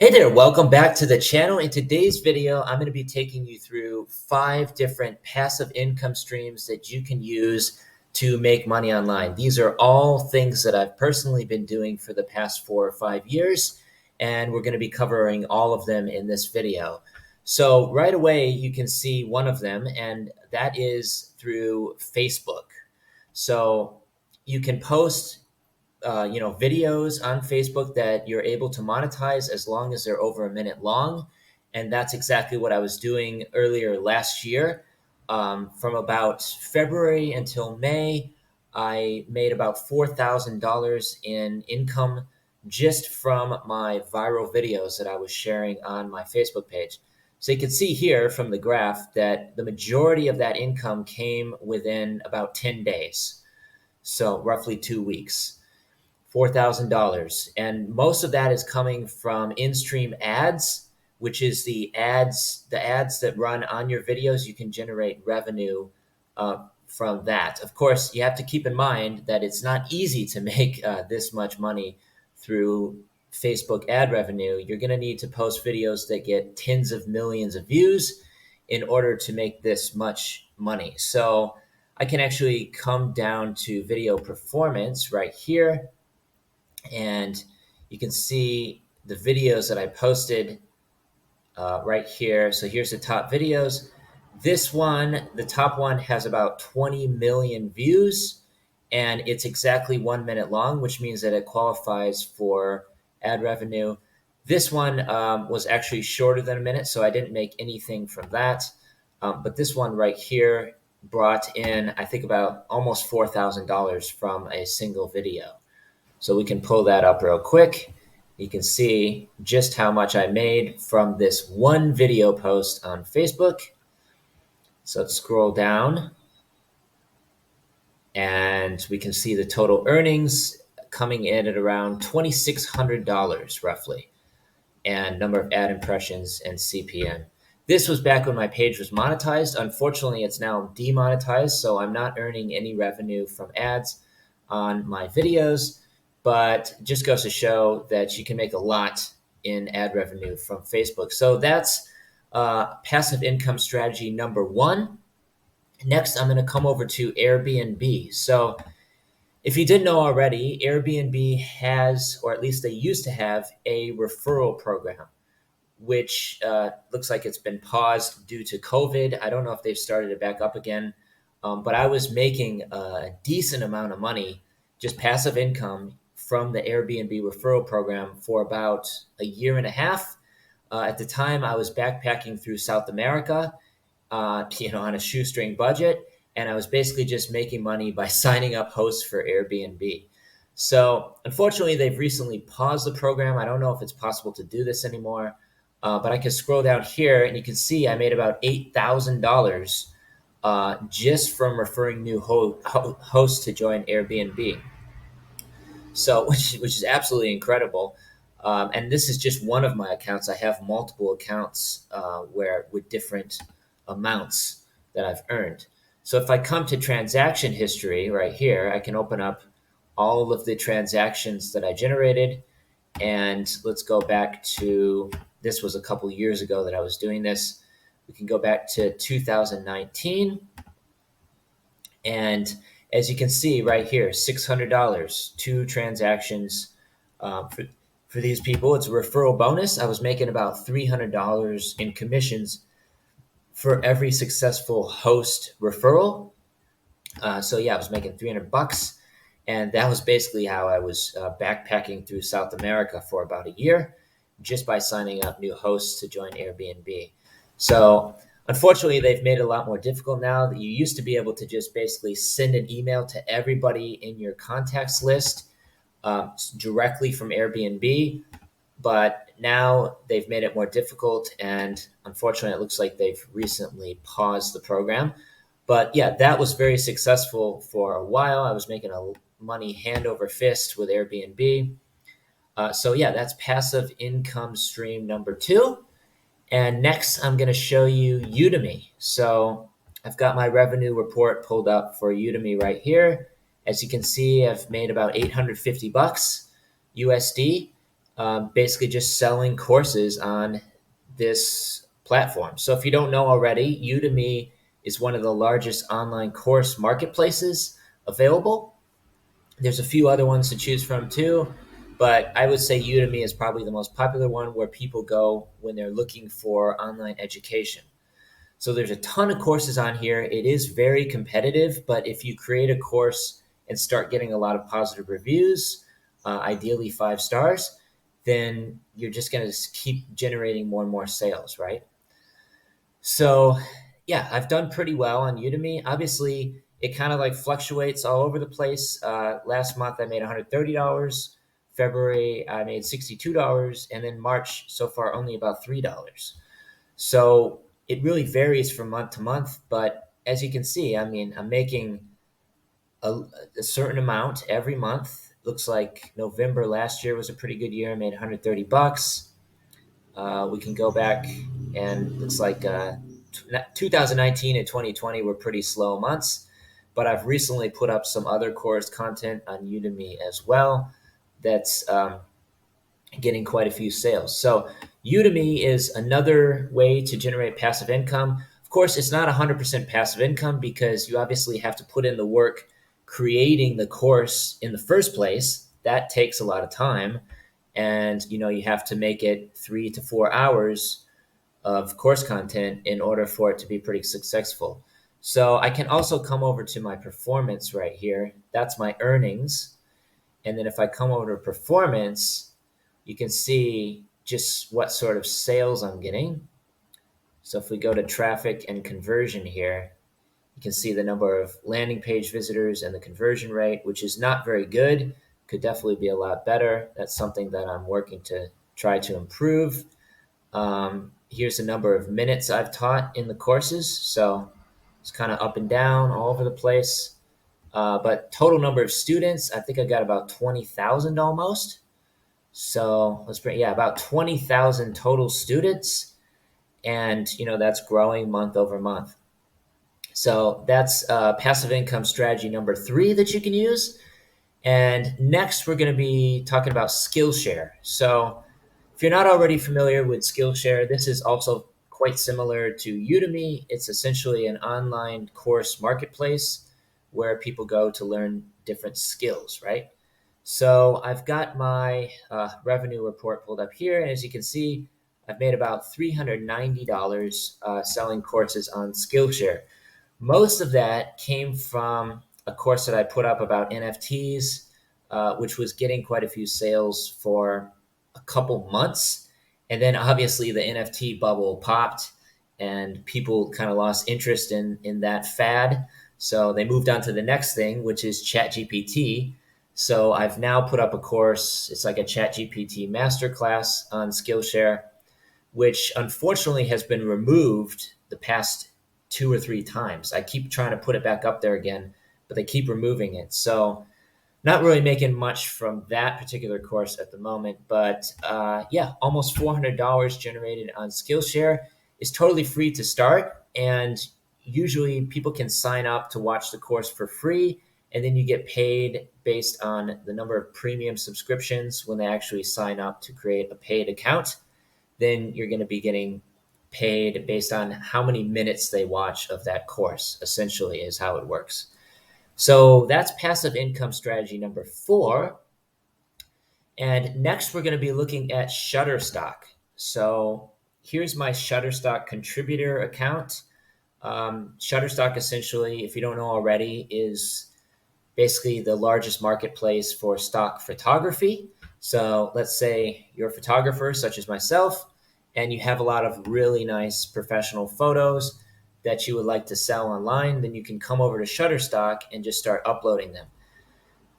Hey there, welcome back to the channel. In today's video, I'm going to be taking you through 5 different passive income streams that you can use to make money online. These are all things that I've personally been doing for the past 4 or 5 years, and we're going to be covering all of them in this video. So right away, you can see one of them, and that is through Facebook. So you can post videos on Facebook that you're able to monetize as long as they're over a minute long. And that's exactly what I was doing earlier last year. From about February until May, I made about $4,000 in income just from my viral videos that I was sharing on my Facebook page. So you can see here from the graph that the majority of that income came within about 10 days. So roughly 2 weeks. $4,000. And most of that is coming from in-stream ads, which is the ads that run on your videos. You can generate revenue from that. Of course, you have to keep in mind that it's not easy to make this much money through Facebook ad revenue. You're going to need to post videos that get tens of millions of views in order to make this much money. So I can actually come down to video performance right here, and you can see the videos that I posted right here. So here's the top videos. This one, the top one, has about 20 million views, and it's exactly 1 minute long, which means that it qualifies for ad revenue. This one was actually shorter than a minute, so I didn't make anything from that. But this one right here brought in, I think, about almost $4,000 from a single video. So we can pull that up real quick. You can see just how much I made from this one video post on Facebook. So let's scroll down, and we can see the total earnings coming in at around $2,600 roughly, and number of ad impressions and CPM. This was back when my page was monetized. Unfortunately, it's now demonetized, so I'm not earning any revenue from ads on my videos. But just goes to show that you can make a lot in ad revenue from Facebook. So that's passive income strategy number 1. Next, I'm going to come over to Airbnb. So if you didn't know already, Airbnb has, or at least they used to have, a referral program, which looks like it's been paused due to COVID. I don't know if they've started it back up again, but I was making a decent amount of money, just passive income, from the Airbnb referral program for about a year and a half. At the time, I was backpacking through South America, on a shoestring budget, and I was basically just making money by signing up hosts for Airbnb. So unfortunately, they've recently paused the program. I don't know if it's possible to do this anymore, but I can scroll down here, and you can see I made about $8,000 just from referring new hosts to join Airbnb. So, which is absolutely incredible. And this is just one of my accounts. I have multiple accounts with different amounts that I've earned. So if I come to transaction history right here, I can open up all of the transactions that I generated. And let's go back to, this was a couple years ago that I was doing this. We can go back to 2019. And as you can see right here, $600, 2 transactions for these people. It's a referral bonus. I was making about $300 in commissions for every successful host referral. So yeah, I was making $300, and that was basically how I was backpacking through South America for about a year, just by signing up new hosts to join Airbnb. So unfortunately, they've made it a lot more difficult now. That you used to be able to just basically send an email to everybody in your contacts list directly from Airbnb, but now they've made it more difficult, and unfortunately, it looks like they've recently paused the program. But yeah, that was very successful for a while. I was making money hand over fist with Airbnb. So yeah, that's passive income stream number 2. And next, I'm going to show you Udemy. So I've got my revenue report pulled up for Udemy right here. As you can see, I've made about $850 USD basically just selling courses on this platform. So if you don't know already, Udemy is one of the largest online course marketplaces available. There's a few other ones to choose from too, but I would say Udemy is probably the most popular one where people go when they're looking for online education. So there's a ton of courses on here. It is very competitive, but if you create a course and start getting a lot of positive reviews, ideally 5 stars, then you're just going to keep generating more and more sales, right? So, yeah, I've done pretty well on Udemy. Obviously, it kind of like fluctuates all over the place. Last month, I made $130. February, I made $62. And then March, so far, only about $3. So it really varies from month to month. But as you can see, I mean, I'm making a certain amount every month. Looks like November last year was a pretty good year. I made $130. We can go back and looks like 2019 and 2020 were pretty slow months, but I've recently put up some other course content on Udemy as well that's getting quite a few sales. So Udemy is another way to generate passive income. Of course, it's not 100% passive income because you obviously have to put in the work creating the course in the first place. That takes a lot of time. And you have to make it 3 to 4 hours of course content in order for it to be pretty successful. So I can also come over to my performance right here. That's my earnings. And then if I come over to performance, you can see just what sort of sales I'm getting. So if we go to traffic and conversion here, you can see the number of landing page visitors and the conversion rate, which is not very good. Could definitely be a lot better. That's something that I'm working to try to improve. Here's the number of minutes I've taught in the courses. So it's kind of up and down all over the place. But total number of students, I think I got about 20,000 almost. So let's bring, yeah, about 20,000 total students. And, that's growing month over month. So that's passive income strategy number 3 that you can use. And next, we're going to be talking about Skillshare. So if you're not already familiar with Skillshare, this is also quite similar to Udemy. It's essentially an online course marketplace where people go to learn different skills, right? So I've got my revenue report pulled up here. And as you can see, I've made about $390 selling courses on Skillshare. Most of that came from a course that I put up about NFTs, which was getting quite a few sales for a couple months. And then obviously the NFT bubble popped and people kind of lost interest in that fad. So they moved on to the next thing, which is ChatGPT. So I've now put up a course. It's like a ChatGPT masterclass on Skillshare, which unfortunately has been removed the past 2 or 3 times. I keep trying to put it back up there again, but they keep removing it. So not really making much from that particular course at the moment, but yeah, almost $400 generated on Skillshare. Is totally free to start, and usually people can sign up to watch the course for free, and then you get paid based on the number of premium subscriptions when they actually sign up to create a paid account. Then you're going to be getting paid based on how many minutes they watch of that course, essentially, is how it works. So that's passive income strategy number 4. And next, we're going to be looking at Shutterstock. So here's my Shutterstock contributor account. Shutterstock, essentially, if you don't know already, is basically the largest marketplace for stock photography. So let's say you're a photographer, such as myself, and you have a lot of really nice professional photos that you would like to sell online, then you can come over to Shutterstock and just start uploading them.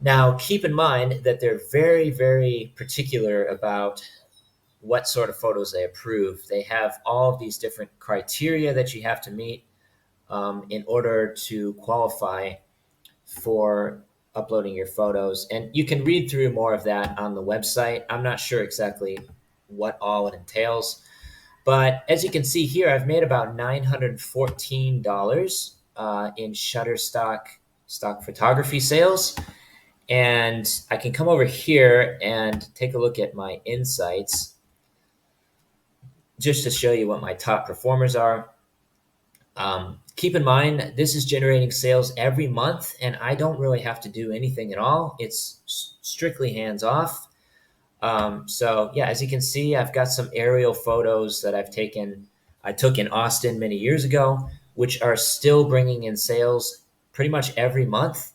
Now, keep in mind that they're very, very particular about what sort of photos they approve. They have all of these different criteria that you have to meet in order to qualify for uploading your photos. And you can read through more of that on the website. I'm not sure exactly what all it entails. But as you can see here, I've made about $914 in Shutterstock stock photography sales. And I can come over here and take a look at my insights just to show you what my top performers are. Keep in mind, this is generating sales every month, and I don't really have to do anything at all. It's strictly hands off. So yeah, as you can see, I've got some aerial photos that I took in Austin many years ago, which are still bringing in sales pretty much every month.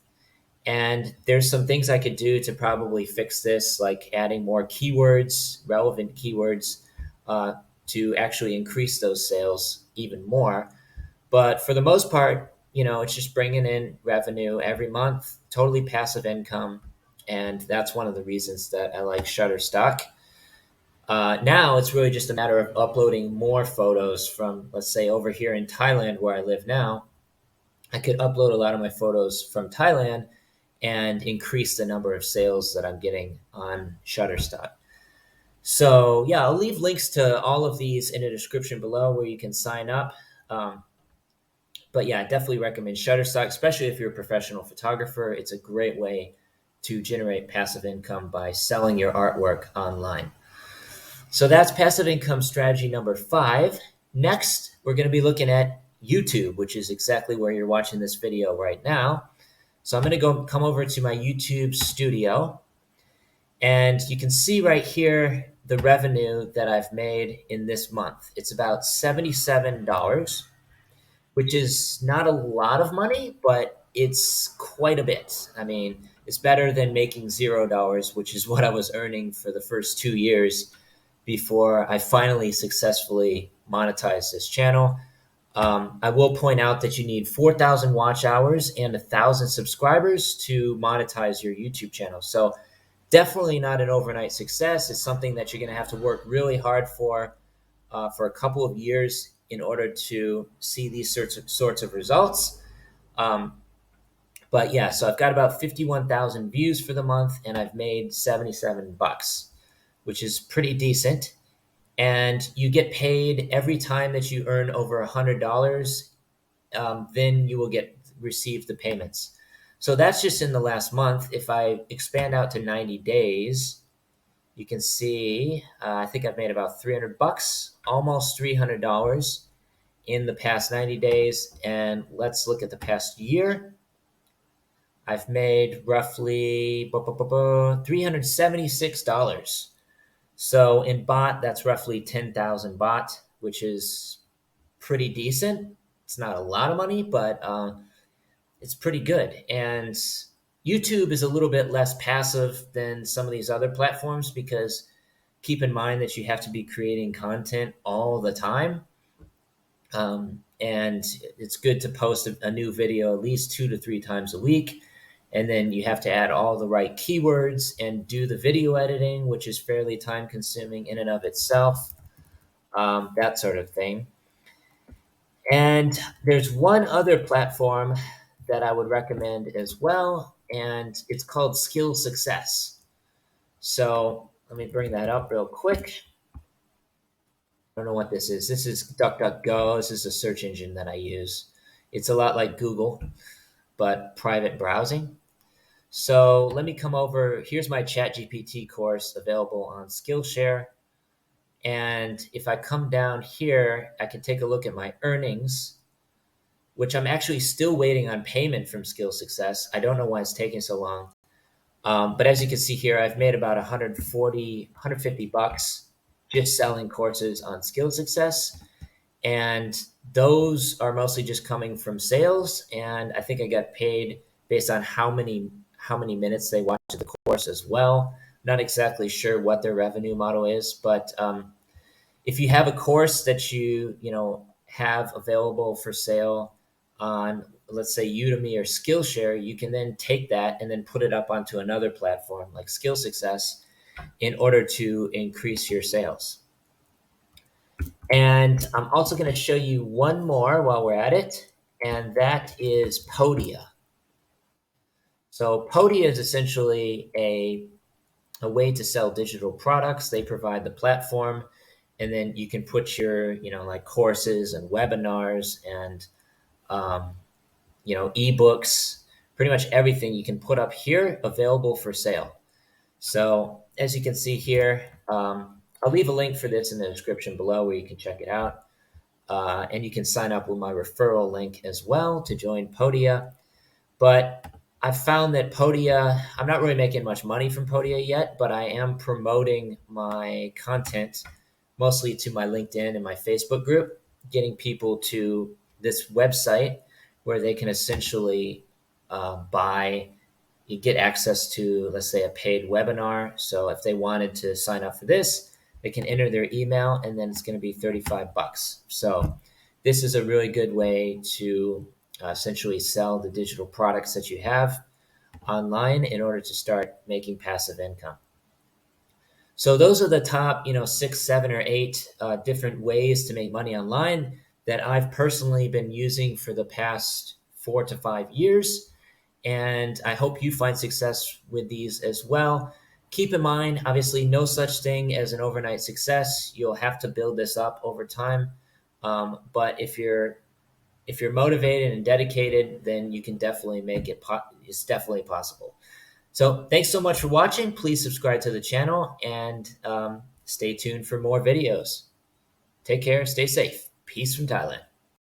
And there's some things I could do to probably fix this, like adding more keywords, relevant keywords, uh, to actually increase those sales even more. But for the most part, it's just bringing in revenue every month, totally passive income. And that's one of the reasons that I like Shutterstock. Now it's really just a matter of uploading more photos from, let's say, over here in Thailand where I live now. I could upload a lot of my photos from Thailand and increase the number of sales that I'm getting on Shutterstock. So yeah, I'll leave links to all of these in the description below where you can sign up. Um, but yeah, I definitely recommend Shutterstock, especially if you're a professional photographer. It's a great way to generate passive income by selling your artwork online. So that's passive income strategy number 5. Next, we're going to be looking at YouTube, which is exactly where you're watching this video right now. So I'm going to come over to my YouTube studio, and you can see right here the revenue that I've made in this month. It's about $77, which is not a lot of money, but it's quite a bit. I mean, it's better than making $0, which is what I was earning for the first 2 years before I finally successfully monetized this channel. I will point out that you need 4,000 watch hours and 1,000 subscribers to monetize your YouTube channel. So definitely not an overnight success. It's something that you're going to have to work really hard for a couple of years in order to see these sorts of results. Um, but yeah, so I've got about 51,000 views for the month, and I've made $77, which is pretty decent. And you get paid every time that you earn over $100. Then you will receive the payments. So that's just in the last month. If I expand out to 90 days, you can see I think I've made about $300, almost $300 in the past 90 days. And let's look at the past year. I've made roughly $376. So in baht, that's roughly 10,000 baht, which is pretty decent. It's not a lot of money, but it's pretty good. And YouTube is a little bit less passive than some of these other platforms because keep in mind that you have to be creating content all the time. And it's good to post a new video at least 2 to 3 times a week. And then you have to add all the right keywords and do the video editing, which is fairly time consuming in and of itself, that sort of thing. And there's one other platform that I would recommend as well, and it's called Skill Success. So let me bring that up real quick. I don't know what this is. This is DuckDuckGo. This is a search engine that I use. It's a lot like Google, but private browsing. So let me come over. Here's my ChatGPT course available on Skillshare. And if I come down here, I can take a look at my earnings, which I'm actually still waiting on payment from Skill Success. I don't know why it's taking so long. But as you can see here, I've made about 140, 150 bucks just selling courses on Skill Success. And those are mostly just coming from sales. And I think I got paid based on how many minutes they watched the course as well. Not exactly sure what their revenue model is, but if you have a course that you have available for sale on, let's say, Udemy or Skillshare, you can then take that and then put it up onto another platform like Skill Success in order to increase your sales. And I'm also going to show you one more while we're at it, and that is Podia. So Podia is essentially a way to sell digital products. They provide the platform, and then you can put your, like courses and webinars and, ebooks pretty much everything you can put up here available for sale. So as you can see here, I'll leave a link for this in the description below where you can check it out. And you can sign up with my referral link as well to join Podia. But I found that Podia, I'm not really making much money from Podia yet, but I am promoting my content mostly to my LinkedIn and my Facebook group, getting people to this website where they can essentially you get access to, let's say, a paid webinar. So if they wanted to sign up for this, they can enter their email and then it's going to be $35. So this is a really good way to essentially sell the digital products that you have online in order to start making passive income. So those are the top, 6, 7, or 8 different ways to make money online that I've personally been using for the past 4 to 5 years. And I hope you find success with these as well. Keep in mind, obviously, no such thing as an overnight success. You'll have to build this up over time. But if you're motivated and dedicated, then you can definitely make it. It's definitely possible. So thanks so much for watching. Please subscribe to the channel and stay tuned for more videos. Take care. Stay safe. Peace from Thailand.